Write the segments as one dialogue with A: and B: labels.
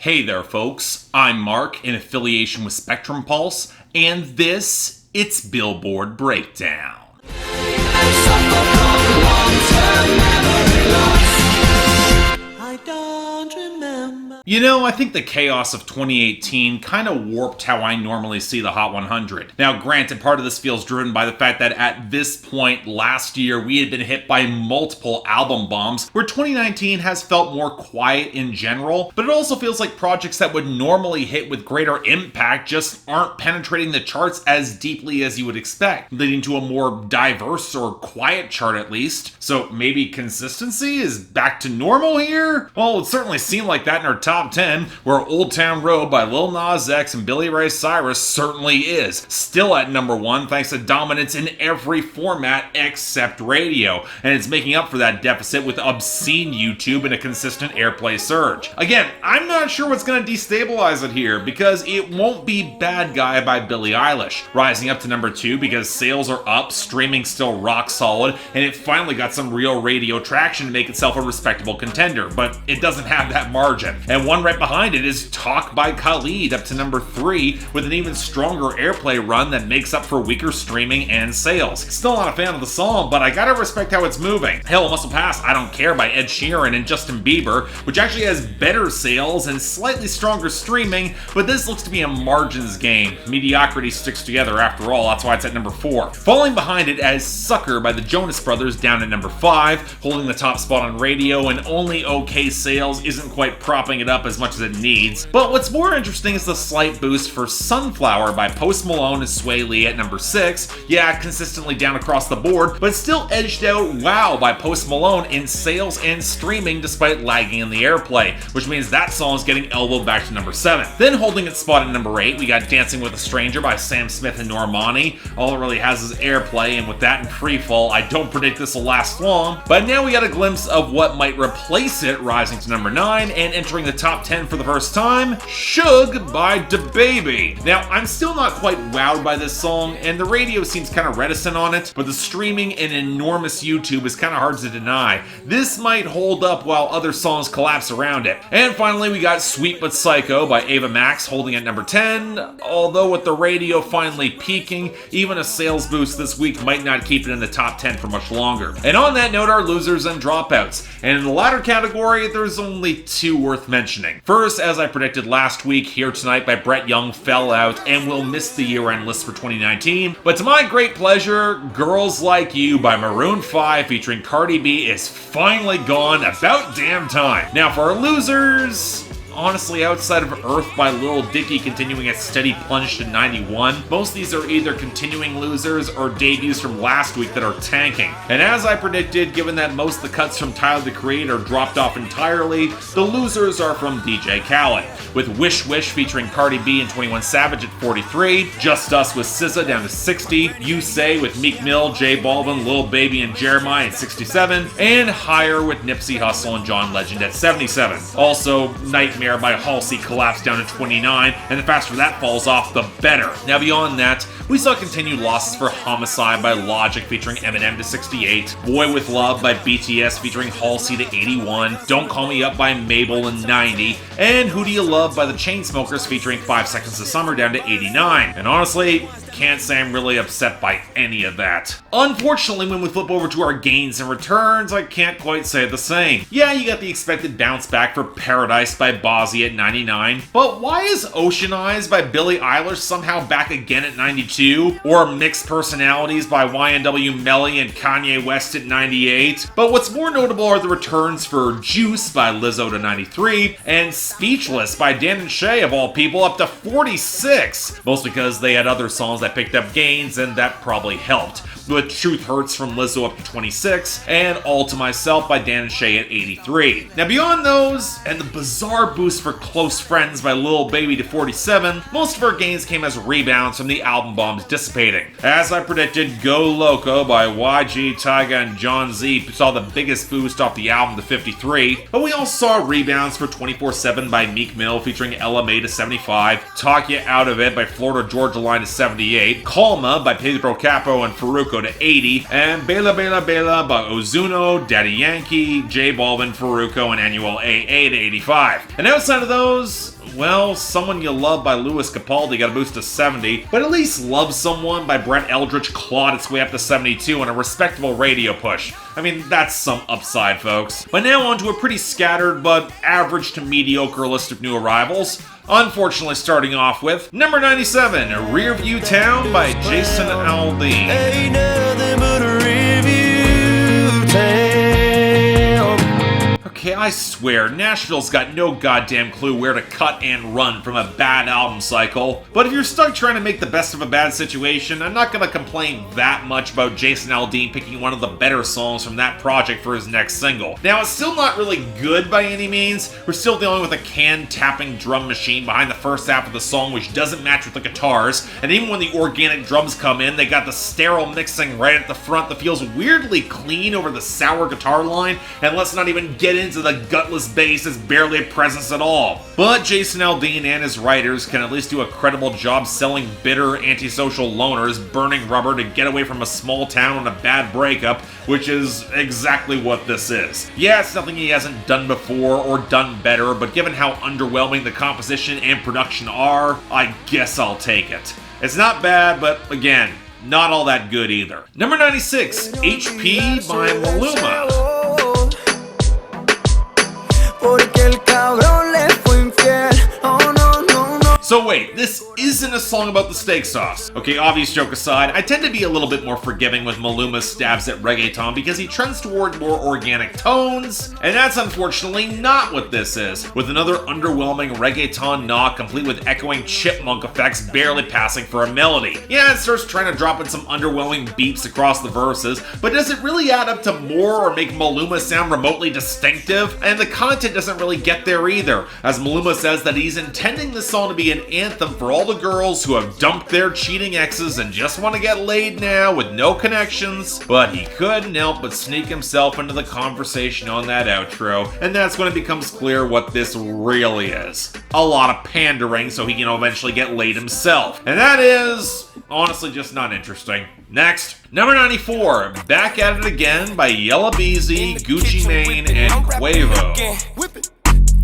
A: Hey there, folks. I'm Mark in affiliation with Spectrum Pulse, and it's Billboard Breakdown. I don't remember. You know, I think the chaos of 2018 kind of warped how I normally see the Hot 100. Now, granted, part of this feels driven by the fact that at this point last year, we had been hit by multiple album bombs, where 2019 has felt more quiet in general, but it also feels like projects that would normally hit with greater impact just aren't penetrating the charts as deeply as you would expect, leading to a more diverse or quiet chart at least. So maybe consistency is back to normal here? Well, it certainly seemed like that in our top 10, where Old Town Road by Lil Nas X and Billy Ray Cyrus certainly is. Still at number 1 thanks to dominance in every format except radio, and it's making up for that deficit with obscene YouTube and a consistent airplay surge. Again, I'm not sure what's going to destabilize it here, because it won't be Bad Guy by Billie Eilish, rising up to number 2 because sales are up, streaming still rock solid, and it finally got some real radio traction to make itself a respectable contender, but it doesn't have that margin. And one right behind it is Talk by Khalid, up to number 3, with an even stronger airplay run that makes up for weaker streaming and sales. Still not a fan of the song, but I gotta respect how it's moving. Hell, Muscle Pass I Don't Care by Ed Sheeran and Justin Bieber, which actually has better sales and slightly stronger streaming, but this looks to be a margins game. Mediocrity sticks together after all, that's why it's at number 4. Falling behind it as Sucker by the Jonas Brothers, down at number 5, holding the top spot on radio, and only okay sales isn't quite propping it up as much as it needs. But what's more interesting is the slight boost for Sunflower by Post Malone and Sway Lee at number 6. Yeah, consistently down across the board, but still edged out Wow by Post Malone in sales and streaming despite lagging in the airplay, which means that song is getting elbowed back to number 7. Then holding its spot at number 8, we got Dancing with a Stranger by Sam Smith and Normani. All it really has is airplay, and with that in freefall, I don't predict this will last long. But now we got a glimpse of what might replace it, rising to number 9 and entering the top 10 for the first time, Suge by DaBaby. Now, I'm still not quite wowed by this song, and the radio seems kind of reticent on it, but the streaming and enormous YouTube is kind of hard to deny. This might hold up while other songs collapse around it. And finally, we got Sweet But Psycho by Ava Max, holding at number 10, although with the radio finally peaking, even a sales boost this week might not keep it in the top 10 for much longer. And on that note, our losers and dropouts. And in the latter category, there's only 2 worth mentioning. First, as I predicted last week, Here Tonight by Brett Young fell out and will miss the year-end list for 2019. But to my great pleasure, Girls Like You by Maroon 5 featuring Cardi B is finally gone, about damn time. Now for our losers, honestly, outside of Earth by Lil Dicky continuing its steady plunge to 91, most of these are either continuing losers or debuts from last week that are tanking. And as I predicted, given that most of the cuts from Tyler the Creator dropped off entirely, the losers are from DJ Khaled, with Wish Wish featuring Cardi B and 21 Savage at 43, Just Us with SZA down to 60, You Say with Meek Mill, J Balvin, Lil Baby, and Jeremiah at 67, and Higher with Nipsey Hussle and John Legend at 77. Also, Nightmare by Halsey collapsed down to 29, and the faster that falls off, the better. Now beyond that, we saw continued losses for Homicide by Logic featuring Eminem to 68, Boy With Love by BTS featuring Halsey to 81, Don't Call Me Up by Mabel in 90, and Who Do You Love by the Chainsmokers featuring 5 Seconds of Summer down to 89. And honestly, can't say I'm really upset by any of that. Unfortunately, when we flip over to our gains and returns, I can't quite say the same. Yeah, you got the expected bounce back for Paradise by Bozzy at 99, but why is Ocean Eyes by Billie Eilish somehow back again at 92? Or Mixed Personalities by YNW Melly and Kanye West at 98? But what's more notable are the returns for Juice by Lizzo to 93, and Speechless by Dan and Shay of all people up to 46, most because they had other songs that picked up gains, and that probably helped. With Truth Hurts from Lizzo up to 26, and All To Myself by Dan and Shay at 83. Now beyond those, and the bizarre boost for Close Friends by Lil Baby to 47, most of our gains came as rebounds from the album bombs dissipating. As I predicted, Go Loco by YG, Tyga, and John Z saw the biggest boost off the album to 53, but we also saw rebounds for 24/7 by Meek Mill featuring Ella May to 75, Talk You Out of It by Florida Georgia Line to 78, Calma by Pedro Capo and Farruko to 80, and Bela Bela Bela by Ozuno, Daddy Yankee, J Balvin, Farruko, and Annual AA to 85. And outside of those, well, Someone You Love by Louis Capaldi got a boost to 70, but at least Love Someone by Brett Eldridge clawed its way up to 72 in a respectable radio push. I mean, that's some upside, folks. But now on to a pretty scattered but average to mediocre list of new arrivals. Unfortunately, starting off with number 97, Rearview Town by Jason Aldean.
B: Ain't nothing but a Rearview Town.
A: Okay, I swear, Nashville's got no goddamn clue where to cut and run from a bad album cycle. But if you're stuck trying to make the best of a bad situation, I'm not gonna complain that much about Jason Aldean picking one of the better songs from that project for his next single. Now, it's still not really good by any means. We're still dealing with a can-tapping drum machine behind the first half of the song, which doesn't match with the guitars. And even when the organic drums come in, they got the sterile mixing right at the front that feels weirdly clean over the sour guitar line. And let's not even get into the gutless bass is barely a presence at all. But Jason Aldean and his writers can at least do a credible job selling bitter, antisocial loners burning rubber to get away from a small town on a bad breakup, which is exactly what this is. Yeah, it's nothing he hasn't done before or done better, but given how underwhelming the composition and production are, I guess I'll take it. It's not bad, but again, not all that good either. Number 96, HP by Maluma. So wait, this isn't a song about the steak sauce. Okay, obvious joke aside, I tend to be a little bit more forgiving with Maluma's stabs at reggaeton because he trends toward more organic tones, and that's unfortunately not what this is, with another underwhelming reggaeton knock complete with echoing chipmunk effects barely passing for a melody. Yeah, it starts trying to drop in some underwhelming beeps across the verses, but does it really add up to more or make Maluma sound remotely distinctive? And the content doesn't really get there either, as Maluma says that he's intending this song to be an anthem for all the girls who have dumped their cheating exes and just want to get laid now with no connections, but he couldn't help but sneak himself into the conversation on that outro, and that's when it becomes clear what this really is. A lot of pandering so he can eventually get laid himself, and that is honestly just not interesting. Next, number 94, Back at It Again by Yella, Beezy, Gucci Mane, and Quavo.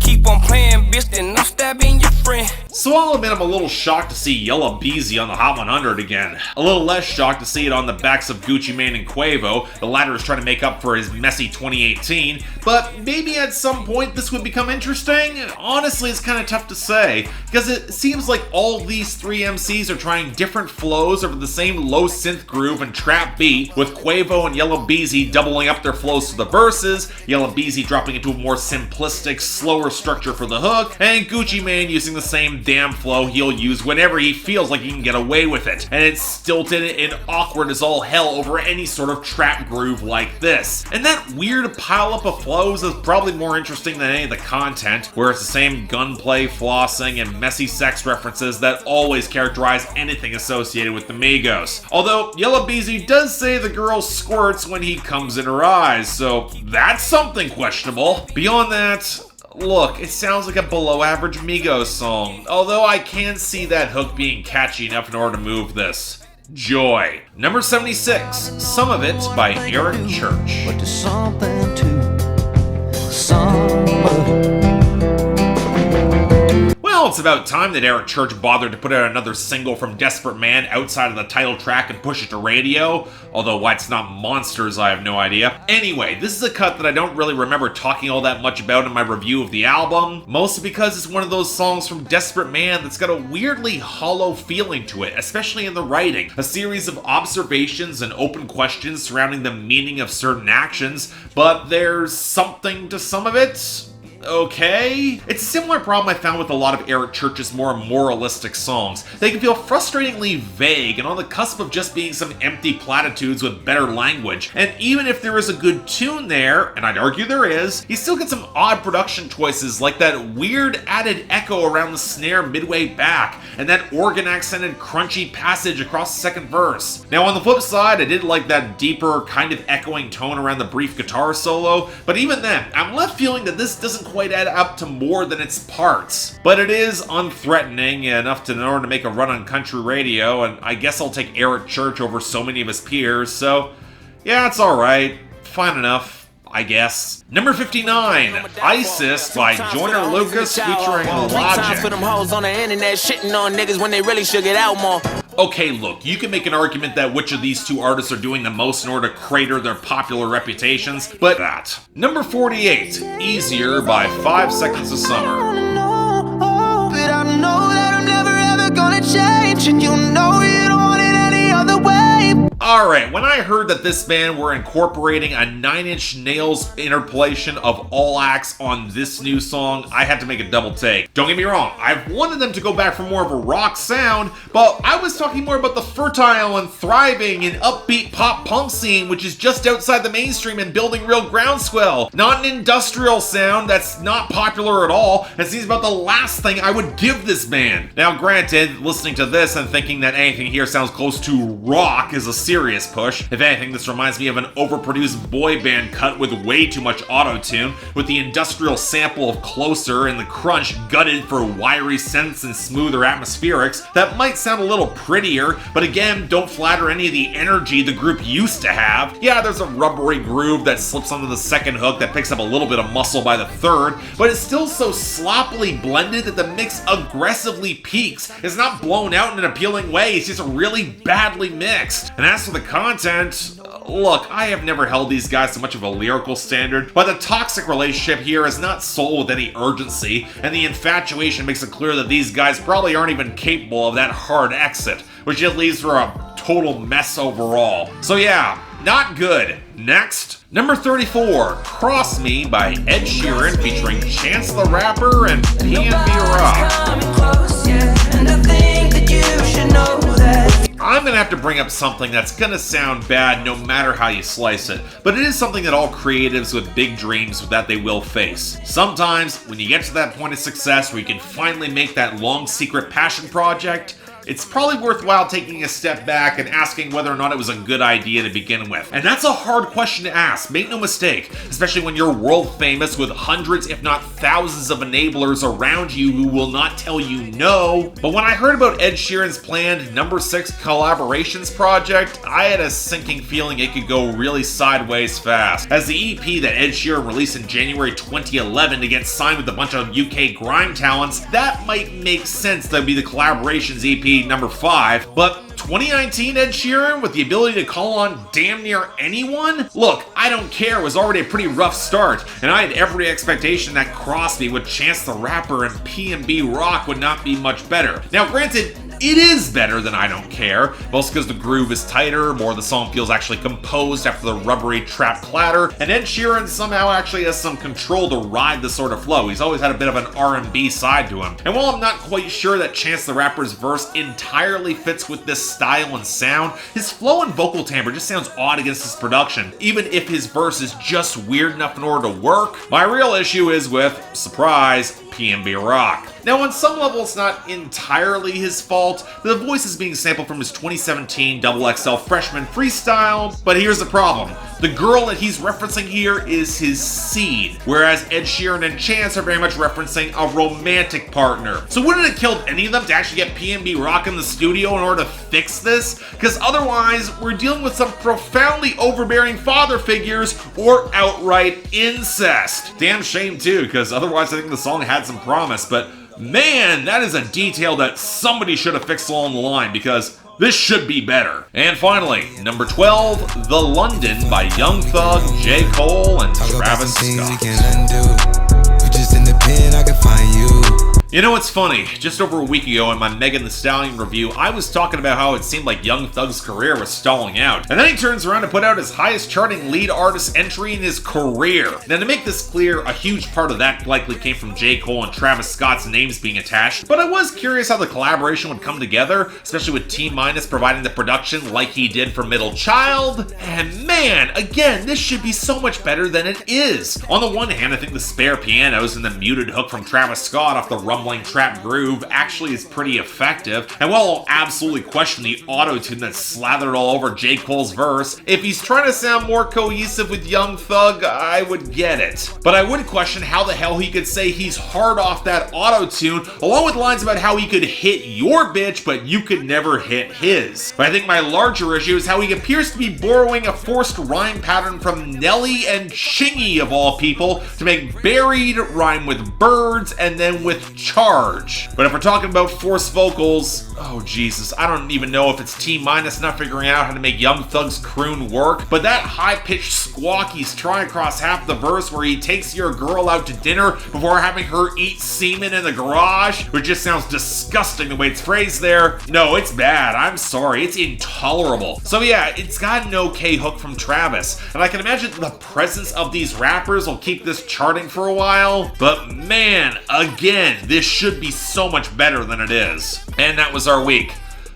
B: Keep on playing, bitch, then I'm stabbing your friend.
A: So I'll admit I'm a little shocked to see Yella Beezy on the Hot 100 again. A little less shocked to see it on the backs of Gucci Mane and Quavo. The latter is trying to make up for his messy 2018, but maybe at some point this would become interesting? Honestly, it's kind of tough to say, because it seems like all these three MCs are trying different flows over the same low synth groove and trap beat, with Quavo and Yella Beezy doubling up their flows to the verses, Yella Beezy dropping into a more simplistic, slower structure for the hook, and Gucci Mane using the same damn flow he'll use whenever he feels like he can get away with it. And it's stilted and awkward as all hell over any sort of trap groove like this. And that weird pileup of flows is probably more interesting than any of the content, where it's the same gunplay, flossing, and messy sex references that always characterize anything associated with the Migos. Although Yella Beezy does say the girl squirts when he comes in her eyes, so that's something questionable. Beyond that, look, it sounds like a below-average Migos song, although I can see that hook being catchy enough in order to move this. Joy. Number 76, Some of It by Eric Church.
B: But there's something to some of it.
A: Well, it's about time that Eric Church bothered to put out another single from Desperate Man outside of the title track and push it to radio. Although why it's not Monsters, I have no idea. Anyway, this is a cut that I don't really remember talking all that much about in my review of the album, mostly because it's one of those songs from Desperate Man that's got a weirdly hollow feeling to it, especially in the writing. A series of observations and open questions surrounding the meaning of certain actions, but there's something to some of it. Okay? It's a similar problem I found with a lot of Eric Church's more moralistic songs. They can feel frustratingly vague and on the cusp of just being some empty platitudes with better language. And even if there is a good tune there, and I'd argue there is, you still get some odd production choices like that weird added echo around the snare midway back, and that organ-accented crunchy passage across the second verse. Now on the flip side, I did like that deeper, kind of echoing tone around the brief guitar solo, but even then, I'm left feeling that this doesn't quite add up to more than its parts. But it is unthreatening enough in order to make a run on country radio, and I guess I'll take Eric Church over so many of his peers, so yeah, it's alright. Fine enough. I guess. Number 59, ISIS by Joyner Lucas featuring Logic.
C: For them hoes on the internet shitting on niggas when they really should get out more.
A: Okay, look, you can make an argument that which of these two artists are doing the most in order to crater their popular reputations, but that. Number 48, Easier by 5 Seconds of Summer.
B: But I know that I'm never ever gonna change, and you know you don't want it any other way.
A: Alright, when I heard that this band were incorporating a 9 Inch Nails interpolation of all acts on this new song, I had to make a double take. Don't get me wrong, I've wanted them to go back for more of a rock sound, but I was talking more about the fertile and thriving and upbeat pop punk scene, which is just outside the mainstream and building real groundswell. Not an industrial sound that's not popular at all, and seems about the last thing I would give this band. Now granted, listening to this and thinking that anything here sounds close to rock is a serious push. If anything, this reminds me of an overproduced boy band cut with way too much auto-tune, with the industrial sample of Closer and the crunch gutted for wiry synths and smoother atmospherics that might sound a little prettier, but again, don't flatter any of the energy the group used to have. Yeah, there's a rubbery groove that slips onto the second hook that picks up a little bit of muscle by the third, but it's still so sloppily blended that the mix aggressively peaks. It's not blown out in an appealing way, it's just really badly mixed. And as for the content, look, I have never held these guys to much of a lyrical standard, but the toxic relationship here is not sold with any urgency, and the infatuation makes it clear that these guys probably aren't even capable of that hard exit, which just leaves for a total mess overall. So yeah, not good. Next, number 34, Cross Me by Ed Sheeran featuring Chance the Rapper and PNB Rock. I'm gonna have to bring up something that's gonna sound bad no matter how you slice it, but it is something that all creatives with big dreams that they will face. Sometimes, when you get to that point of success where you can finally make that long secret passion project, it's probably worthwhile taking a step back and asking whether or not it was a good idea to begin with. And that's a hard question to ask, make no mistake, especially when you're world famous with hundreds if not thousands of enablers around you who will not tell you no. But when I heard about Ed Sheeran's planned number 6 collaborations project, I had a sinking feeling it could go really sideways fast. As the EP that Ed Sheeran released in January 2011 to get signed with a bunch of UK grime talents, that might make sense to be the collaborations EP number 5, but 2019 Ed Sheeran with the ability to call on damn near anyone? Look, I Don't Care was already a pretty rough start, and I had every expectation that Cross Me with Chance the Rapper and PNB Rock would not be much better. Now granted, it is better than I Don't Care, mostly because the groove is tighter, more of the song feels actually composed after the rubbery trap clatter, and Ed Sheeran somehow actually has some control to ride the sort of flow. He's always had a bit of an R&B side to him. And while I'm not quite sure that Chance the Rapper's verse entirely fits with this style and sound, his flow and vocal timbre just sounds odd against his production, even if his verse is just weird enough in order to work. My real issue is with, surprise, PNB Rock. Now, on some level, it's not entirely his fault. The voice is being sampled from his 2017 XXL Freshman freestyle, but here's the problem. The girl that he's referencing here is his seed, whereas Ed Sheeran and Chance are very much referencing a romantic partner. So wouldn't it have killed any of them to actually get PNB Rock in the studio in order to fix this? Because otherwise, we're dealing with some profoundly overbearing father figures or outright incest. Damn shame too, because otherwise I think the song had some promise, but man, that is a detail that somebody should have fixed along the line, because this should be better. And finally, number 12, The London by Young Thug, J. Cole, and Travis Scott. You know what's funny? Just over a week ago in my Megan Thee Stallion review, I was talking about how it seemed like Young Thug's career was stalling out. And then he turns around to put out his highest charting lead artist entry in his career. Now to make this clear, a huge part of that likely came from J. Cole and Travis Scott's names being attached, but I was curious how the collaboration would come together, especially with T-Minus providing the production like he did for Middle Child. And man, again, this should be so much better than it is. On the one hand, I think the spare pianos and the muted hook from Travis Scott off the rumbling trap groove actually is pretty effective, and while I'll absolutely question the auto-tune that's slathered all over J. Cole's verse, if he's trying to sound more cohesive with Young Thug, I would get it. But I would question how the hell he could say he's hard off that auto-tune, along with lines about how he could hit your bitch, but you could never hit his. But I think my larger issue is how he appears to be borrowing a forced rhyme pattern from Nelly and Chingy of all people to make buried rhyme with birds and then with charge. But if we're talking about forced vocals, oh Jesus, I don't even know if it's T-minus not figuring out how to make Young Thug's croon work, but that high-pitched squawk he's trying across half the verse where he takes your girl out to dinner before having her eat semen in the garage, which just sounds disgusting the way it's phrased there. No, it's bad. I'm sorry. It's intolerable. So yeah, it's got an okay hook from Travis, and I can imagine the presence of these rappers will keep this charting for a while, but man, again, this should be so much better than it is. And that was our week.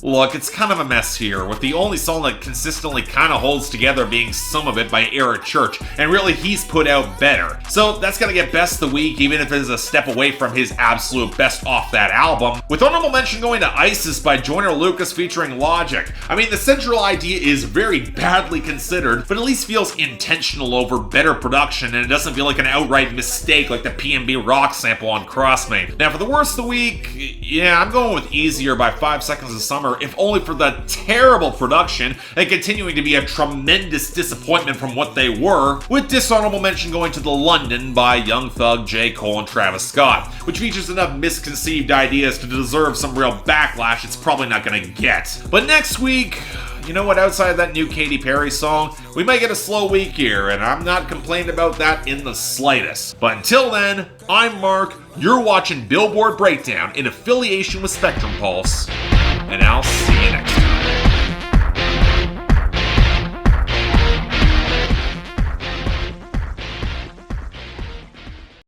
A: Look, it's kind of a mess here, with the only song that consistently kind of holds together being Some of It by Eric Church, and really he's put out better. So that's gonna get best of the week, even if it is a step away from his absolute best off that album, with honorable mention going to ISIS by Joyner Lucas featuring Logic. I mean, the central idea is very badly considered, but at least feels intentional over better production, and it doesn't feel like an outright mistake like the PNB Rock sample on Cross Me. Now for the worst of the week, yeah, I'm going with Easier by 5 Seconds of Summer, if only for the terrible production and continuing to be a tremendous disappointment from what they were, with dishonorable mention going to The London by Young Thug, J. Cole, and Travis Scott, which features enough misconceived ideas to deserve some real backlash it's probably not gonna get. But next week, you know what, outside of that new Katy Perry song, we might get a slow week here, and I'm not complaining about that in the slightest. But until then, I'm Mark, you're watching Billboard Breakdown in affiliation with Spectrum Pulse, and I'll see you next time.